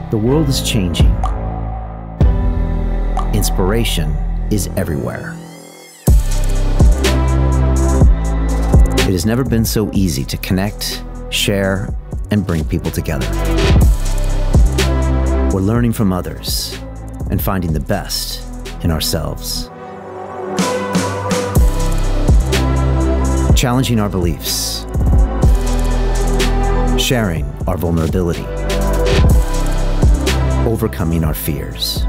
The world is changing. Inspiration is everywhere. It has never been so easy to connect, share, and bring people together. We're learning from others and finding the best in ourselves. Challenging our beliefs. Sharing our vulnerability. Overcoming our fears.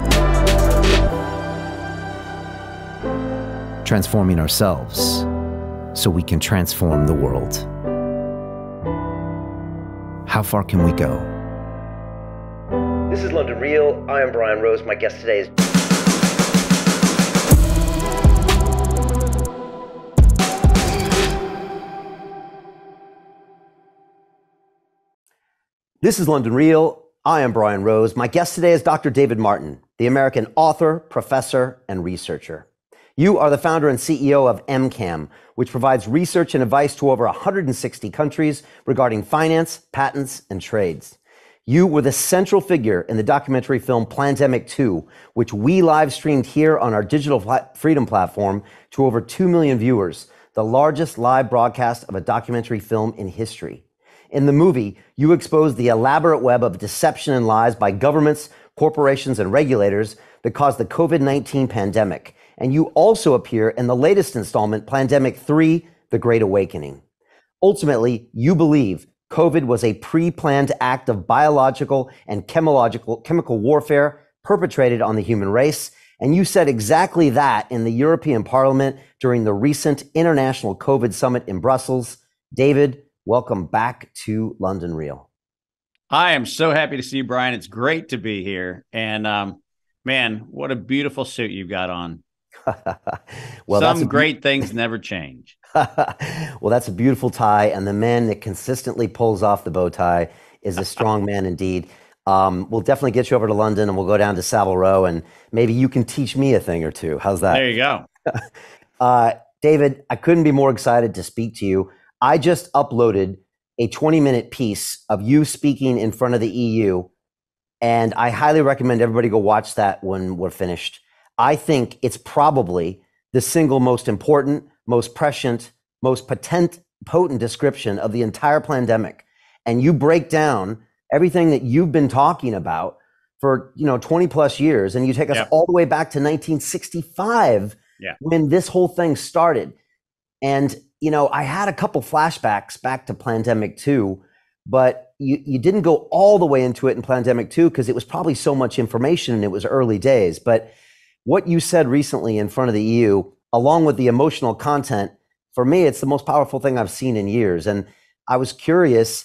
Transforming ourselves so we can transform the world. How far can we go? This is London Real. I am Brian Rose. My guest today is... This is London Real. I am Brian Rose. My guest today is Dr. David Martin, the American author, professor, and researcher. You are the founder and CEO of MCAM, which provides research and advice to over 160 countries regarding finance, patents, and trades. You were the central figure in the documentary film Plandemic 2, which we live streamed here on our Digital Freedom platform to over 2 million viewers, the largest live broadcast of a documentary film in history. In the movie, you expose the elaborate web of deception and lies by governments, corporations, and regulators that caused the COVID-19 pandemic. And you also appear in the latest installment, Plandemic 3, The Great Awakening. Ultimately, you believe COVID was a pre-planned act of biological and chemical warfare perpetrated on the human race. And you said exactly that in the European Parliament during the recent International COVID Summit in Brussels. David, welcome back to London Real. I am so happy to see you, Brian. It's great to be here. And man, what a beautiful suit you've got on. Well, some great things never change. Well, that's a beautiful tie. And the man that consistently pulls off the bow tie is a strong man indeed. We'll definitely get you over to London and we'll go down to Savile Row and maybe you can teach me a thing or two. How's that? There you go. David, I couldn't be more excited to speak to you. I just uploaded a 20-minute piece of you speaking in front of the EU, and I highly recommend everybody go watch that when we're finished. I think it's probably the single most important, most prescient, most potent description of the entire pandemic. And you break down everything that you've been talking about for 20 plus years, and you take us all the way back to 1965 when this whole thing started. And I had a couple flashbacks back to Plandemic 2, but you didn't go all the way into it in Plandemic 2 because it was probably so much information and it was early days. But what you said recently in front of the EU, along with the emotional content, for me, it's the most powerful thing I've seen in years. And I was curious,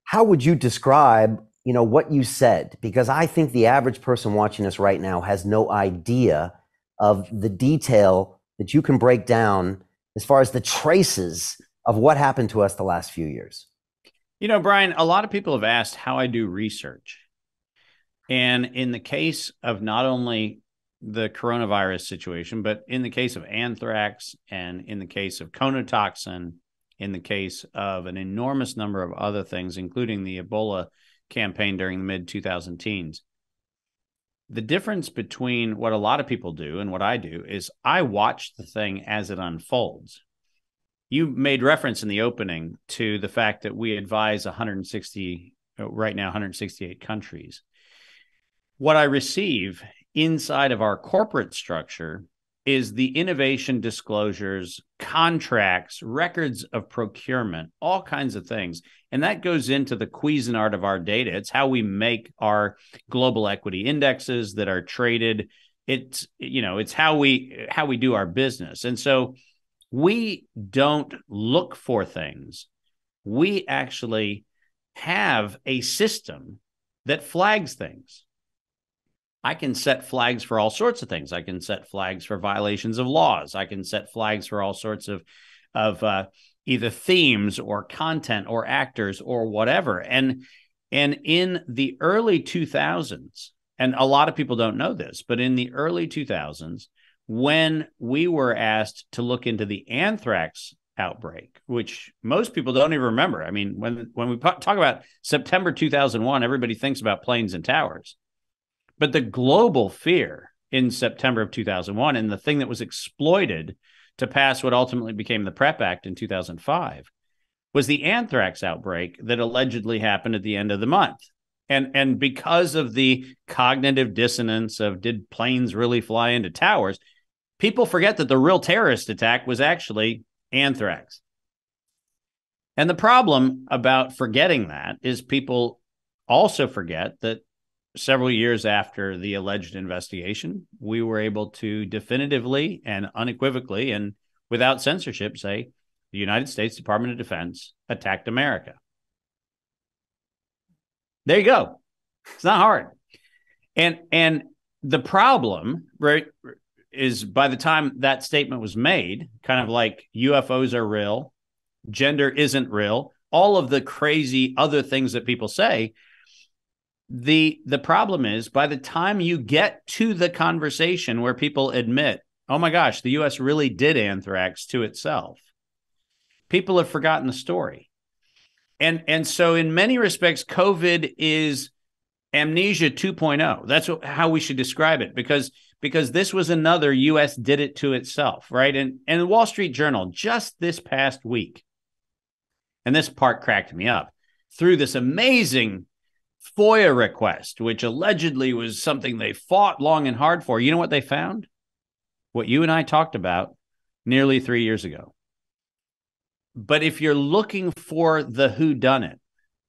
how would you describe, what you said? Because I think the average person watching us right now has no idea of the detail that you can break down as far as the traces of what happened to us the last few years. Brian, a lot of people have asked how I do research. And in the case of not only the coronavirus situation, but in the case of anthrax and in the case of conotoxin, in the case of an enormous number of other things, including the Ebola campaign during the mid-2010s, the difference between what a lot of people do and what I do is I watch the thing as it unfolds. You made reference in the opening to the fact that we advise 168 countries. What I receive inside of our corporate structure is the innovation disclosures, contracts, records of procurement, all kinds of things. And that goes into the Cuisinart of our data. It's how we make our global equity indexes that are traded. It's how we do our business. And so we don't look for things. We actually have a system that flags things. I can set flags for all sorts of things. I can set flags for violations of laws. I can set flags for all sorts of either themes or content or actors or whatever. And in the early 2000s, and a lot of people don't know this, but in the early 2000s, when we were asked to look into the anthrax outbreak, which most people don't even remember. I mean, when we talk about September 2001, everybody thinks about planes and towers. But the global fear in September of 2001, and the thing that was exploited to pass what ultimately became the PrEP Act in 2005, was the anthrax outbreak that allegedly happened at the end of the month. And because of the cognitive dissonance of did planes really fly into towers, people forget that the real terrorist attack was actually anthrax. And the problem about forgetting that is people also forget that several years after the alleged investigation, we were able to definitively and unequivocally and without censorship say the United States Department of Defense attacked America. There you go. It's not hard. And the problem, right, is by the time that statement was made, kind of like UFOs are real, gender isn't real, all of the crazy other things that people say, the problem is by the time you get to the conversation where people admit, oh my gosh, the US really did anthrax to itself, people have forgotten the story. And so in many respects, COVID is amnesia 2.0. That's how we should describe it, because this was another US did it to itself, right? And the Wall Street Journal just this past week, and this part cracked me up, through this amazing FOIA request, which allegedly was something they fought long and hard for. You know what they found? What you and I talked about nearly 3 years ago. But if you're looking for the whodunit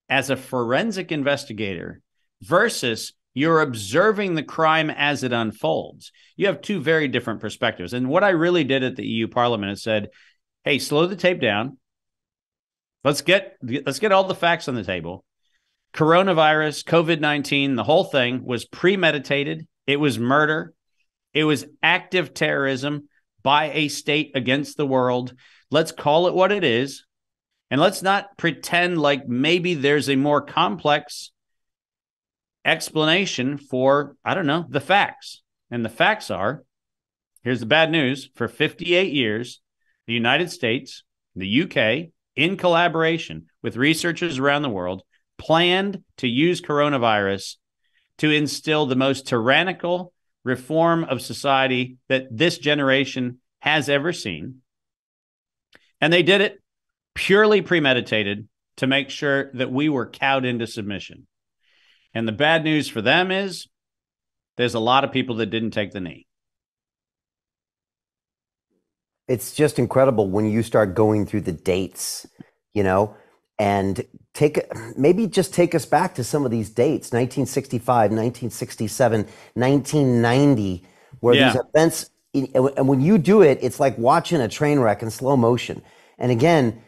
as a forensic investigator versus you're observing the crime as it unfolds, you have two very different perspectives. And what I really did at the EU Parliament is said, hey, slow the tape down. Let's get all the facts on the table. Coronavirus, COVID-19, the whole thing was premeditated. It was murder. It was active terrorism by a state against the world. Let's call it what it is. And let's not pretend like maybe there's a more complex explanation for, I don't know, the facts. And the facts are, here's the bad news, for 58 years, the United States, the UK, in collaboration with researchers around the world, planned to use coronavirus to instill the most tyrannical reform of society that this generation has ever seen. And they did it purely premeditated to make sure that we were cowed into submission. And the bad news for them is there's a lot of people that didn't take the knee. It's just incredible when you start going through the dates, you know, and maybe just take us back to some of these dates, 1965, 1967, 1990, where these events, and when you do it, it's like watching a train wreck in slow motion. And again,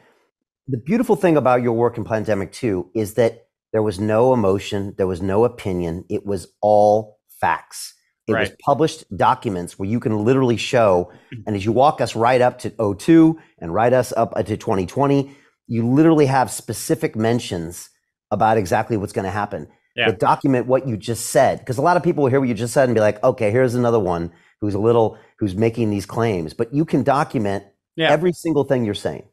the beautiful thing about your work in Plandemic 2 is that there was no emotion, there was no opinion, it was all facts. It was published documents where you can literally show, and as you walk us right up to 02 and right us up to 2020, you literally have specific mentions about exactly what's going to happen. Yeah. That document what you just said, because a lot of people will hear what you just said and be like, okay, here's another one who's making these claims, but you can document every single thing you're saying.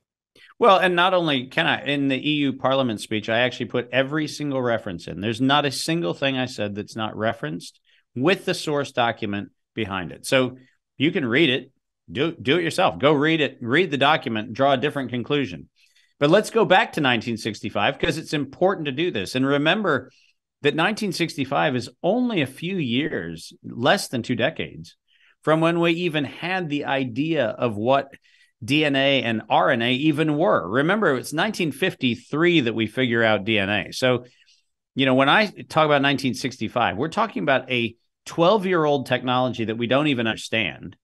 Well, and not only can I, in the EU Parliament speech, I actually put every single reference in. There's not a single thing I said that's not referenced with the source document behind it. So you can read it, do it yourself. Go read it, read the document, draw a different conclusion. But let's go back to 1965 because it's important to do this. And remember that 1965 is only a few years, less than 2 decades, from when we even had the idea of what DNA and RNA even were. Remember, it's 1953 that we figure out DNA. So, you know, when I talk about 1965, we're talking about a 12-year-old technology that we don't even understand,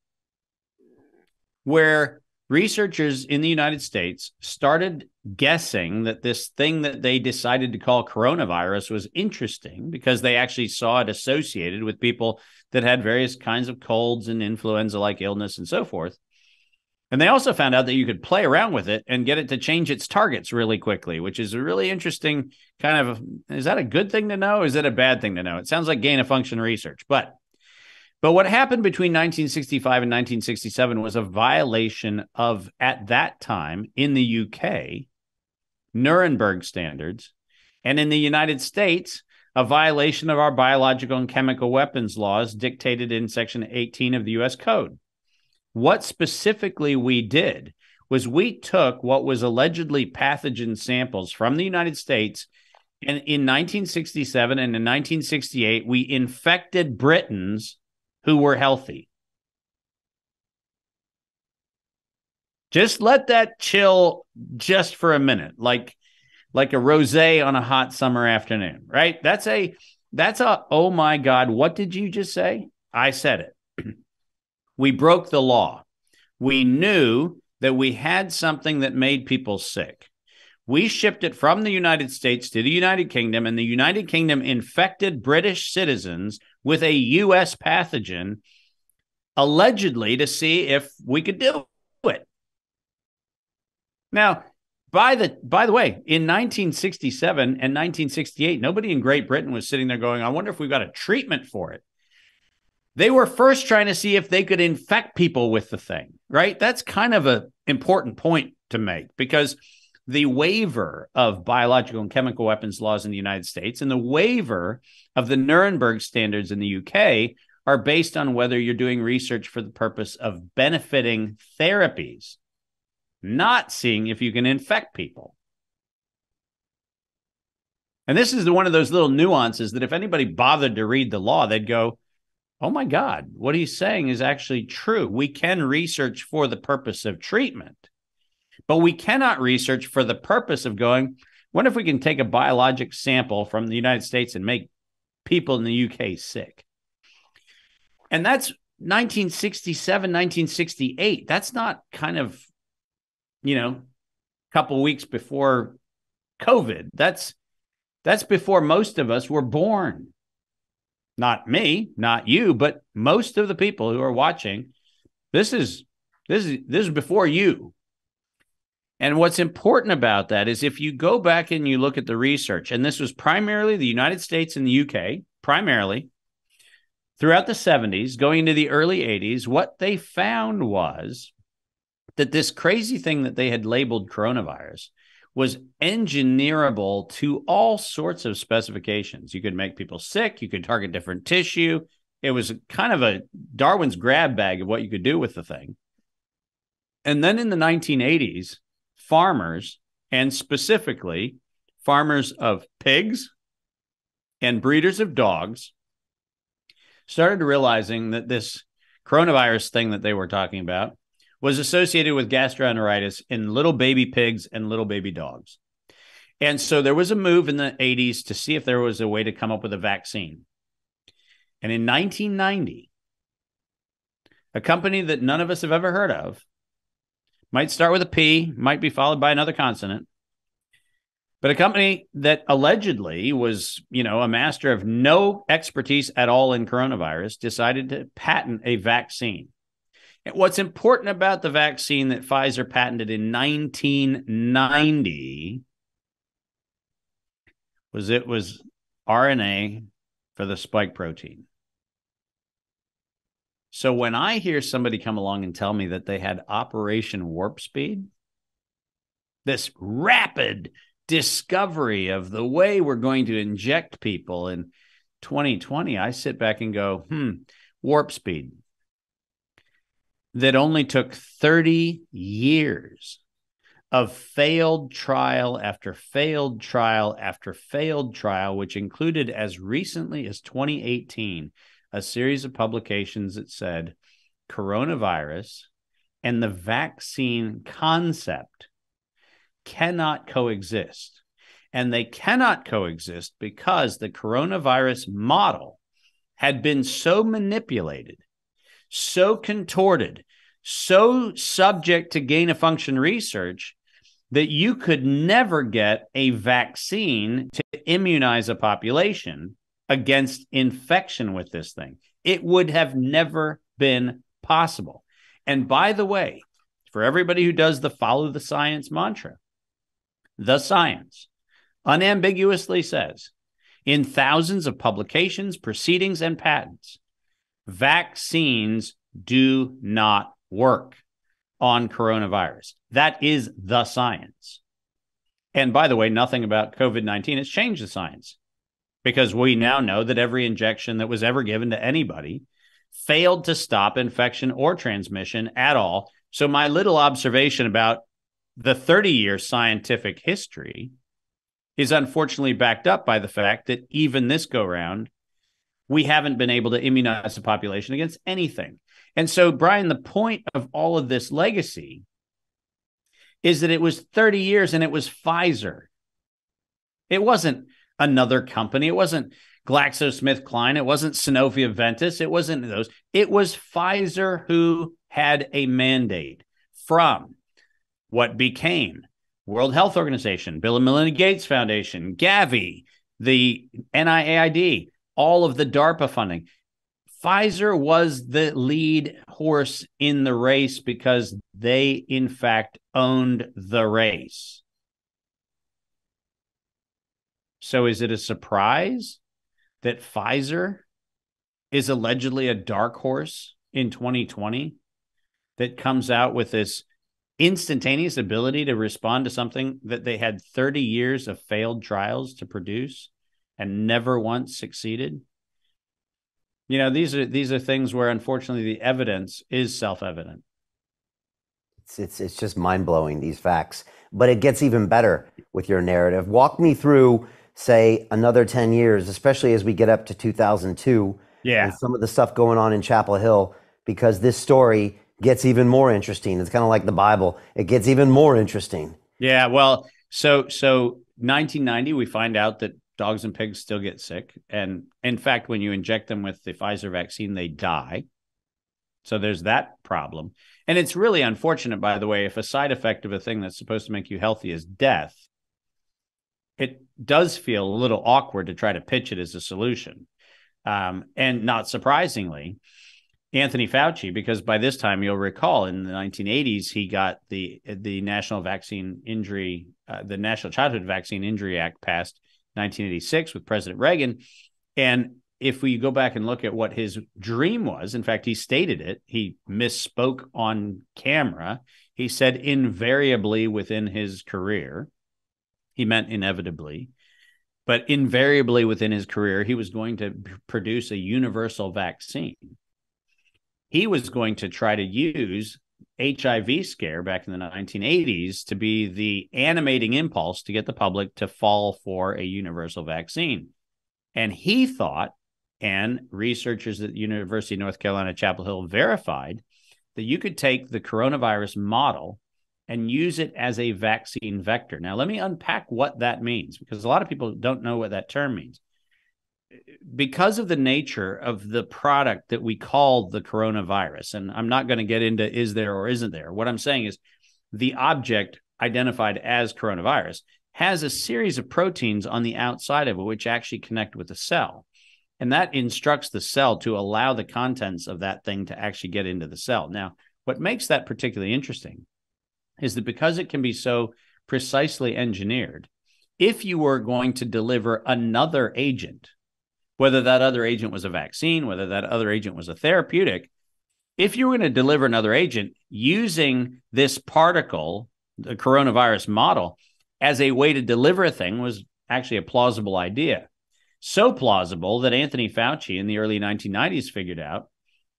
where researchers in the United States started guessing that this thing that they decided to call coronavirus was interesting because they actually saw it associated with people that had various kinds of colds and influenza-like illness and so forth. And they also found out that you could play around with it and get it to change its targets really quickly, which is a really interesting kind of, is that a good thing to know? Is it a bad thing to know? It sounds like gain of function research. But But what happened between 1965 and 1967 was a violation of, at that time in the UK, Nuremberg standards, and in the United States, a violation of our biological and chemical weapons laws dictated in Section 18 of the U.S. Code. What specifically we did was we took what was allegedly pathogen samples from the United States, and in 1967 and in 1968, we infected Britons who were healthy. Just let that chill just for a minute, like a rosé on a hot summer afternoon, right? That's a, oh my God, what did you just say? I said it. We broke the law. We knew that we had something that made people sick. We shipped it from the United States to the United Kingdom, and the United Kingdom infected British citizens with a U.S. pathogen, allegedly to see if we could do it. Now, by the way, in 1967 and 1968, nobody in Great Britain was sitting there going, I wonder if we've got a treatment for it. They were first trying to see if they could infect people with the thing, right? That's kind of an important point to make, because the waiver of biological and chemical weapons laws in the United States and the waiver of the Nuremberg standards in the UK are based on whether you're doing research for the purpose of benefiting therapies, not seeing if you can infect people. And this is one of those little nuances that if anybody bothered to read the law, they'd go, oh my God, what he's saying is actually true. We can research for the purpose of treatment, but we cannot research for the purpose of going, what if we can take a biologic sample from the United States and make people in the UK sick? And that's 1967, 1968. That's not kind of, a couple weeks before COVID. That's before most of us were born. Not me, not you, but most of the people who are watching. This is before you. And what's important about that is if you go back and you look at the research, and this was primarily the United States and the UK, primarily throughout the 70s, going into the early 80s, what they found was that this crazy thing that they had labeled coronavirus was engineerable to all sorts of specifications. You could make people sick. You could target different tissue. It was kind of a Darwin's grab bag of what you could do with the thing. And then in the 1980s, farmers, and specifically farmers of pigs and breeders of dogs, started realizing that this coronavirus thing that they were talking about was associated with gastroenteritis in little baby pigs and little baby dogs. And so there was a move in the 80s to see if there was a way to come up with a vaccine. And in 1990, a company that none of us have ever heard of, might start with a P, might be followed by another consonant, but a company that allegedly was, a master of no expertise at all in coronavirus, decided to patent a vaccine. And what's important about the vaccine that Pfizer patented in 1990 was it was RNA for the spike protein. So when I hear somebody come along and tell me that they had Operation Warp Speed, this rapid discovery of the way we're going to inject people in 2020, I sit back and go, Warp Speed. That only took 30 years of failed trial after failed trial after failed trial, which included as recently as 2018, a series of publications that said coronavirus and the vaccine concept cannot coexist. And they cannot coexist because the coronavirus model had been so manipulated, so contorted, so subject to gain-of-function research that you could never get a vaccine to immunize a population against infection with this thing. It would have never been possible. And by the way, for everybody who does the follow the science mantra, the science unambiguously says in thousands of publications, proceedings, and patents Vaccines do not work on coronavirus. That is the science. And by the way, nothing about COVID-19 has changed the science, because we now know that every injection that was ever given to anybody failed to stop infection or transmission at all. So my little observation about the 30-year scientific history is unfortunately backed up by the fact that even this go round, we haven't been able to immunize the population against anything. And so, Brian, the point of all of this legacy is that it was 30 years and it was Pfizer. It wasn't another company. It wasn't GlaxoSmithKline. It wasn't Sanofi Aventis. It wasn't those. It was Pfizer who had a mandate from what became World Health Organization, Bill and Melinda Gates Foundation, Gavi, the NIAID, all of the DARPA funding. Pfizer was the lead horse in the race because they, in fact, owned the race. So is it a surprise that Pfizer is allegedly a dark horse in 2020 that comes out with this instantaneous ability to respond to something that they had 30 years of failed trials to produce and never once succeeded? You know, these are things where, unfortunately, the evidence is self-evident. It's just mind-blowing, these facts. But it gets even better with your narrative. Walk me through, say, another 10 years, especially as we get up to 2002, and some of the stuff going on in Chapel Hill, because this story gets even more interesting. It's kind of like the Bible. It gets even more interesting. Yeah, well, so 1990, we find out that dogs and pigs still get sick. And in fact, when you inject them with the Pfizer vaccine, they die. So there's that problem. And it's really unfortunate, by the way, if a side effect of a thing that's supposed to make you healthy is death, it does feel a little awkward to try to pitch it as a solution. And not surprisingly, Anthony Fauci, because by this time, you'll recall, in the 1980s, he got the National Vaccine Injury, the National Childhood Vaccine Injury Act passed 1986 with President Reagan. And if we go back and look at what his dream was, in fact, he stated it, he misspoke on camera. He said invariably within his career, he meant inevitably, but invariably within his career, he was going to produce a universal vaccine. He was going to try to use HIV scare back in the 1980s to be the animating impulse to get the public to fall for a universal vaccine. And he thought, and researchers at the University of North Carolina, Chapel Hill verified, that you could take the coronavirus model and use it as a vaccine vector. Now, let me unpack what that means, because a lot of people don't know what that term means. Because of the nature of the product that we call the coronavirus, and I'm not going to get into is there or isn't there. What I'm saying is the object identified as coronavirus has a series of proteins on the outside of it which actually connect with the cell. And that instructs the cell to allow the contents of that thing to actually get into the cell. Now, what makes that particularly interesting is that because it can be so precisely engineered, if you were going to deliver another agent, whether that other agent was a vaccine, whether that other agent was a therapeutic, if you were going to deliver another agent using this particle, the coronavirus model, as a way to deliver a thing was actually a plausible idea. So plausible that Anthony Fauci in the early 1990s figured out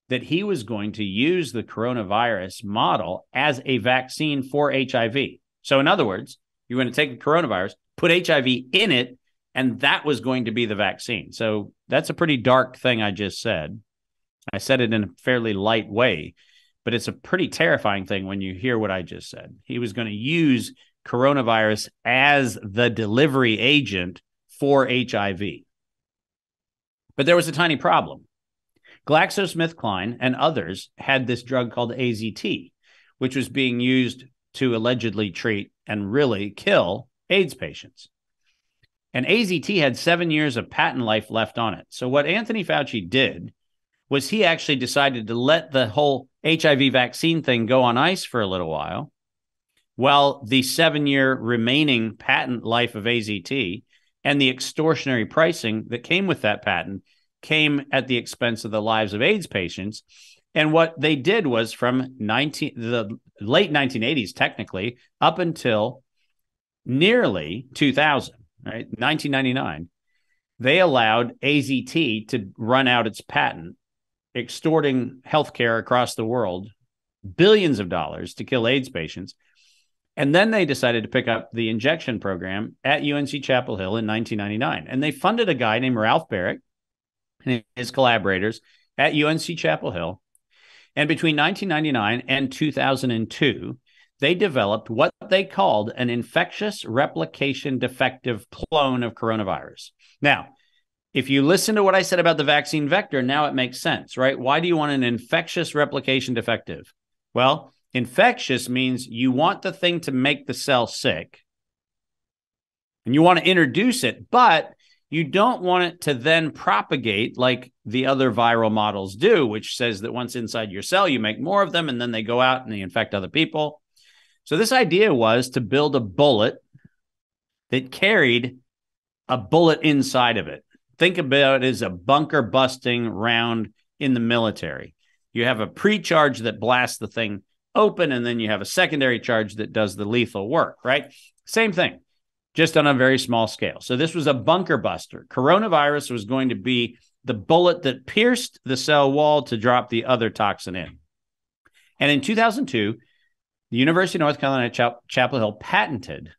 that he was going to use the coronavirus model as a vaccine for HIV. So in other words, you're going to take the coronavirus, put HIV in it, and that was going to be the vaccine. So that's a pretty dark thing I just said. I said it in a fairly light way, but it's a pretty terrifying thing when you hear what I just said. He was going to use coronavirus as the delivery agent for HIV. But there was a tiny problem. GlaxoSmithKline and others had this drug called AZT, which was being used to allegedly treat and really kill AIDS patients. And AZT had 7 years of patent life left on it. So what Anthony Fauci did was he actually decided to let the whole HIV vaccine thing go on ice for a little while the 7-year remaining patent life of AZT and the extortionary pricing that came with that patent came at the expense of the lives of AIDS patients. And what they did was from the late 1980s, technically, up until nearly 2000, right, 1999, they allowed AZT to run out its patent, extorting healthcare across the world, billions of dollars to kill AIDS patients. And then they decided to pick up the injection program at UNC Chapel Hill in 1999. And they funded a guy named Ralph Barrick and his collaborators at UNC Chapel Hill. And between 1999 and 2002, they developed what they called an infectious replication defective clone of coronavirus. Now, if you listen to what I said about the vaccine vector, now it makes sense, right? Why do you want an infectious replication defective? Well, infectious means you want the thing to make the cell sick and you want to introduce it, but you don't want it to then propagate like the other viral models do, which says that once inside your cell, you make more of them and then they go out and they infect other people. So this idea was to build a bullet that carried a bullet inside of it. Think about it as a bunker busting round in the military. You have a pre-charge that blasts the thing open, and then you have a secondary charge that does the lethal work, right? Same thing, just on a very small scale. So this was a bunker buster. Coronavirus was going to be the bullet that pierced the cell wall to drop the other toxin in. And in 2002, the University of North Carolina Chapel Hill patented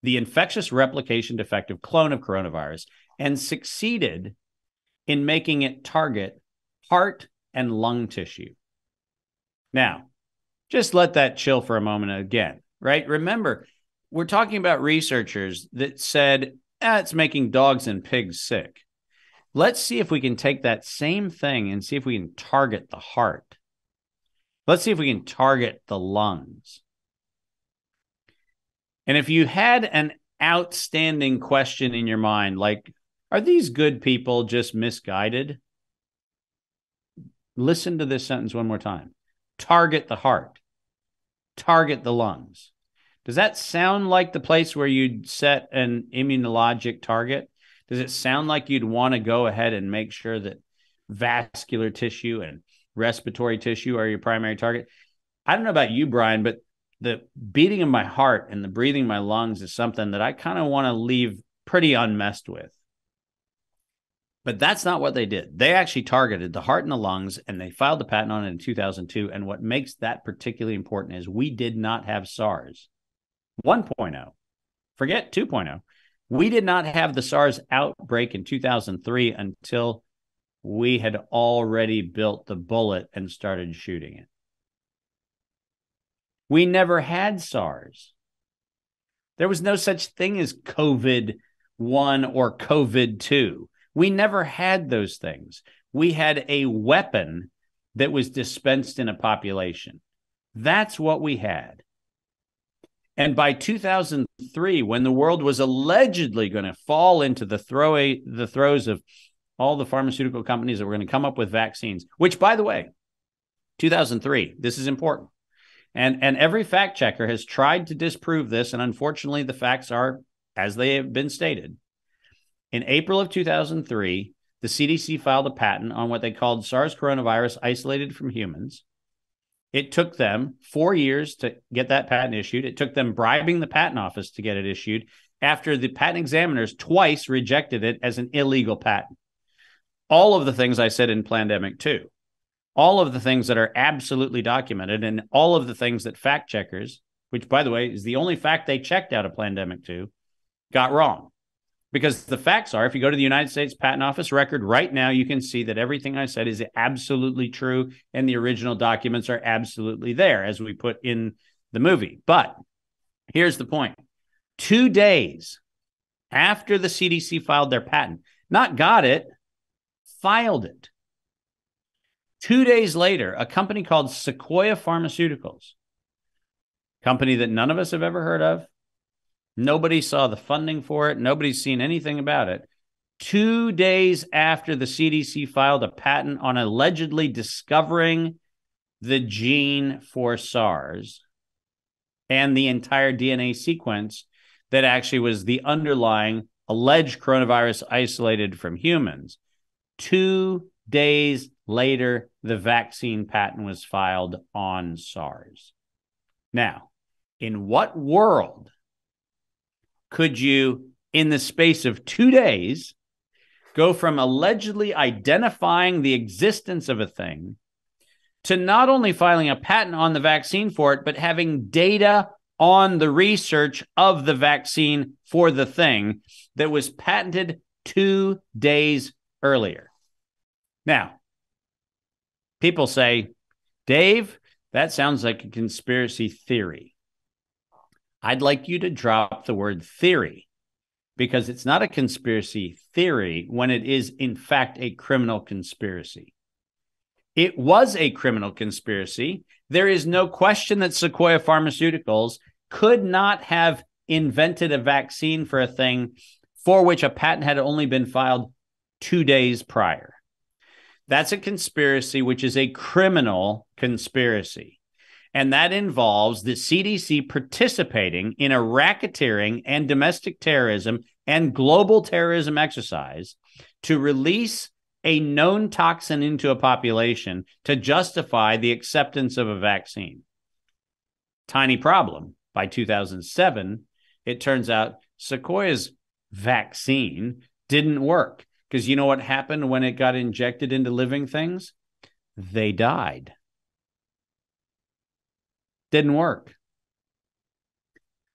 the infectious replication defective clone of coronavirus and succeeded in making it target heart and lung tissue. Now, just let that chill for a moment again, right? Remember, we're talking about researchers that said, it's making dogs and pigs sick. Let's see if we can take that same thing and see if we can target the heart. Let's see if we can target the lungs. And if you had an outstanding question in your mind, like, are these good people just misguided? Listen to this sentence one more time. Target the heart. Target the lungs. Does that sound like the place where you'd set an immunologic target? Does it sound like you'd want to go ahead and make sure that vascular tissue and respiratory tissue are your primary target? I don't know about you, Brian, but the beating of my heart and the breathing of my lungs is something that I kind of want to leave pretty unmessed with. But that's not what they did. They actually targeted the heart and the lungs, and they filed the patent on it in 2002. And what makes that particularly important is we did not have SARS 1.0. Forget 2.0. We did not have the SARS outbreak in 2003 until we had already built the bullet and started shooting it. We never had SARS. There was no such thing as COVID-1 or COVID-2. We never had those things. We had a weapon that was dispensed in a population. That's what we had. And by 2003, when the world was allegedly going to fall into the throes of all the pharmaceutical companies that were going to come up with vaccines, which, by the way, 2003, this is important. And every fact checker has tried to disprove this, and unfortunately, the facts are as they have been stated. In April of 2003, the CDC filed a patent on what they called SARS coronavirus isolated from humans. It took them 4 years to get that patent issued. It took them bribing the patent office to get it issued after the patent examiners twice rejected it as an illegal patent. All of the things I said in Plandemic 2. All of the things that are absolutely documented, and all of the things that fact checkers, which, by the way, is the only fact they checked out of Plandemic 2, got wrong. Because the facts are, if you go to the United States Patent Office record right now, you can see that everything I said is absolutely true, and the original documents are absolutely there, as we put in the movie. But here's the point. 2 days after the CDC filed their patent, not got it, filed it. 2 days later, a company called Sequoia Pharmaceuticals, company that none of us have ever heard of, nobody saw the funding for it, nobody's seen anything about it. 2 days after the CDC filed a patent on allegedly discovering the gene for SARS and the entire DNA sequence that actually was the underlying alleged coronavirus isolated from humans, 2 days later, the vaccine patent was filed on SARS. Now, in what world could you, in the space of 2 days, go from allegedly identifying the existence of a thing to not only filing a patent on the vaccine for it, but having data on the research of the vaccine for the thing that was patented 2 days earlier? Now, people say, Dave, that sounds like a conspiracy theory. I'd like you to drop the word theory, because it's not a conspiracy theory when it is, in fact, a criminal conspiracy. It was a criminal conspiracy. There is no question that Sequoia Pharmaceuticals could not have invented a vaccine for a thing for which a patent had only been filed 2 days prior. That's a conspiracy, which is a criminal conspiracy. And that involves the CDC participating in a racketeering and domestic terrorism and global terrorism exercise to release a known toxin into a population to justify the acceptance of a vaccine. Tiny problem. By 2007, it turns out Sequoia's vaccine didn't work. Because you know what happened when it got injected into living things? They died. Didn't work.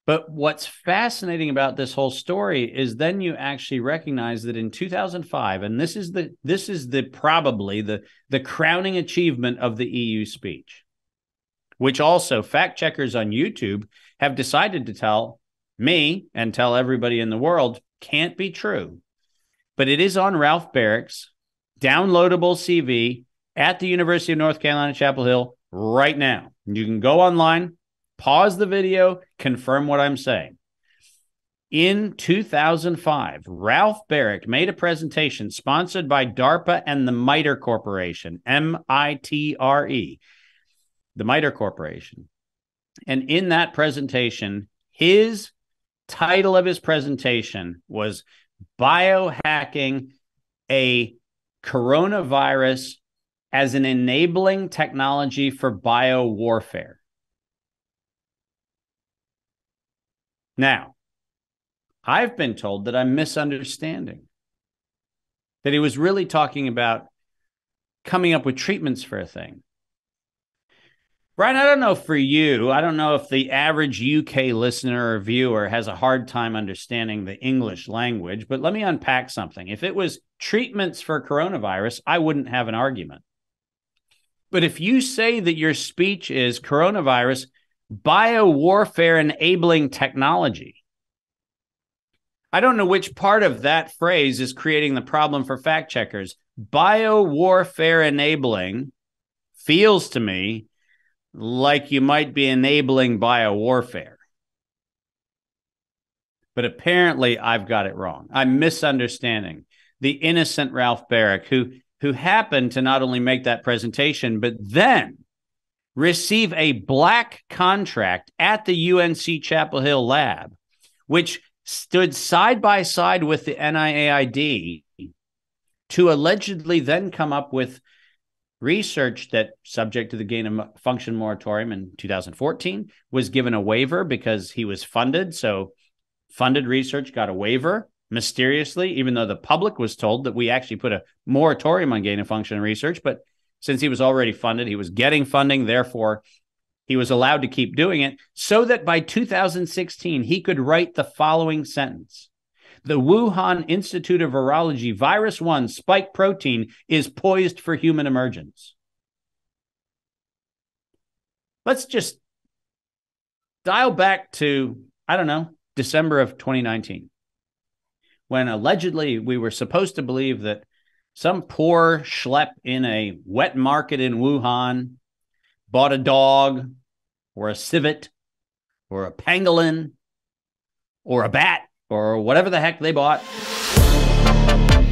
But what's fascinating about this whole story is then you actually recognize that in 2005, and this is probably the crowning achievement of the EU speech, which also fact checkers on YouTube have decided to tell me and tell everybody in the world can't be true. But it is on Ralph Barrick's downloadable CV at the University of North Carolina, Chapel Hill right now. You can go online, pause the video, confirm what I'm saying. In 2005, Ralph Barrick made a presentation sponsored by DARPA and the MITRE Corporation, M-I-T-R-E, the MITRE Corporation. And in that presentation, his title of his presentation was Biohacking a Coronavirus as an Enabling Technology for Biowarfare. Now, I've been told that I'm misunderstanding, that he was really talking about coming up with treatments for a thing. Brian, I don't know for you, I don't know if the average UK listener or viewer has a hard time understanding the English language, but let me unpack something. If it was treatments for coronavirus, I wouldn't have an argument. But if you say that your speech is coronavirus, biowarfare enabling technology, I don't know which part of that phrase is creating the problem for fact checkers. Biowarfare enabling feels to me like you might be enabling biowarfare. But apparently I've got it wrong. I'm misunderstanding the innocent Ralph Barrick, who happened to not only make that presentation, but then receive a black contract at the UNC Chapel Hill lab, which stood side by side with the NIAID to allegedly then come up with research that, subject to the gain of function moratorium in 2014, was given a waiver because he was funded. So funded research got a waiver mysteriously, even though the public was told that we actually put a moratorium on gain of function research. But since he was already funded, he was getting funding. Therefore, he was allowed to keep doing it so that by 2016, he could write the following sentence. The Wuhan Institute of Virology virus 1 spike protein is poised for human emergence. Let's just dial back to, I don't know, December of 2019, when allegedly we were supposed to believe that some poor schlep in a wet market in Wuhan bought a dog or a civet or a pangolin or a bat or whatever the heck they bought.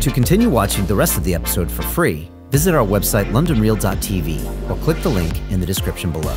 To continue watching the rest of the episode for free, visit our website londonreal.tv or click the link in the description below.